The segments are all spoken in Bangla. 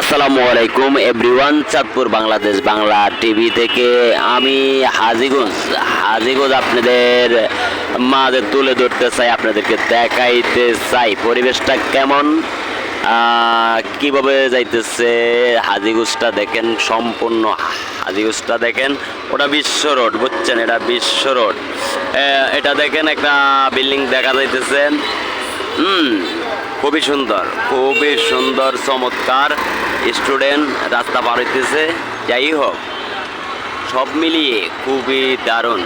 আসসালামু আলাইকুম এভরিওয়ান, চাঁদপুর বাংলাদেশ বাংলা টিভি থেকে আমি হাজিগঞ্জ আপনাদের মাঝে তুলে ধরতে চাই, আপনাদেরকে দেখাইতে চাই পরিবেশটা কেমন, কিভাবে যাইতেছে। হাজিগঞ্জটা দেখেন, সম্পূর্ণ হাজিগঞ্জটা দেখেন। ওটা বিশ্ব রোড, বুঝছেন, এটা বিশ্ব রোড। এটা দেখেন, একটা বিল্ডিং দেখা যাইতেছে। খুবই সুন্দর চমৎকার। স্টুডেন্ট রাস্তা পার হইতেছে। যাই হোক, সব মিলিয়ে খুবই দারুণ।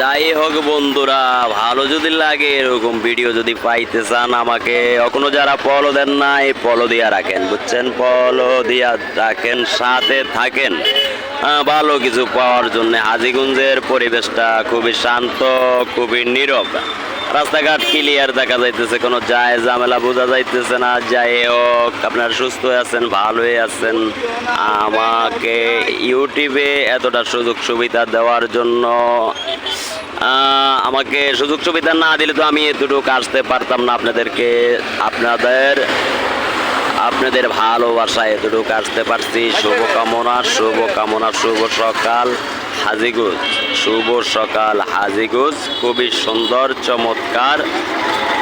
যাই হোক বন্ধুরা, ভালো যদি লাগে এরকম ভিডিও যদি পাইতে চান, আমাকে এখনো যারা ফলো দেন না, এই ফলো দিয়া রাখেন, বুঝছেন, ফলো দিয়া রাখেন, সাথে থাকেন ভালো কিছু পাওয়ার জন্য। হাজীগঞ্জের পরিবেশটা খুবই শান্ত, খুবই নীরব। রাস্তাঘাট ক্লিয়ার দেখা যাইতেছে, কোনো যায় ঝামেলা বোঝা যাইতেছে না। যাই হোক, আপনারা সুস্থ আছেন, ভালোই আছেন। আমাকে ইউটিউবে এতটা সুযোগ সুবিধা দেওয়ার জন্য, আমাকে সুযোগ সুবিধা না দিলে তো আমি এতটুকু আসতে পারতাম না। আপনাদের ভালোবাসায় এতটুকু আসতে পারছি। শুভকামনা। শুভ সকাল হাজীগঞ্জ খুবই সুন্দর, চমৎকার,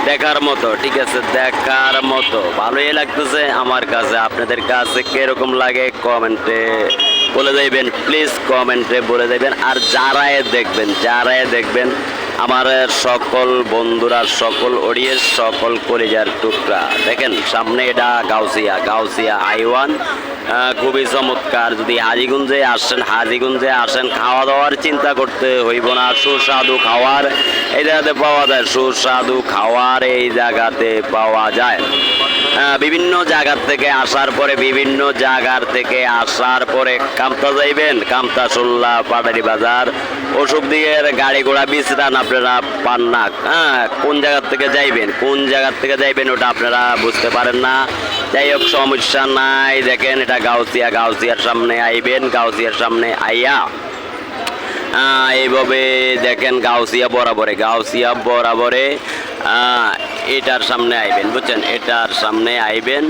দেখার মতো। ঠিক আছে, দেখার মতো, ভালোই লাগতেছে আমার কাছে। আপনাদের কাছে কিরকম লাগে কমেন্টে বলে যাইবেন, প্লিজ কমেন্টে বলে যাইবেন। আর যারাই দেখবেন আমার সকল বন্ধুরা, সকল অডিয়েন্স, সকল কলিজার টুকরা, দেখেন সামনে এটা গাউসিয়া I1, খুবই চমৎকার। যদি হাজীগঞ্জে আসেন, খাওয়া দাওয়ার চিন্তা করতে হইব না। সুস্বাদু খাওয়ার এই জায়গাতে পাওয়া যায়, বিভিন্ন জায়গার থেকে আসার পরে কামতা যাইবেন, কামতা শুল্লা পাটারি বাজার, ওসব দিকের গাড়ি ঘোড়া বিশ্রান আপনারা পান না। কোন জায়গার থেকে যাইবেন ওটা আপনারা বুঝতে পারেন না। যাই হোক, সমস্যা নাই। দেখেন, এটা গাউসিয়ার সামনে আইবেন। গাউসিয়ার সামনে আইয়া এইভাবে দেখেন, গাউসিয়া বরাবরে এটার সামনে আইবেন, বুঝছেন, এটার সামনে আইবেন।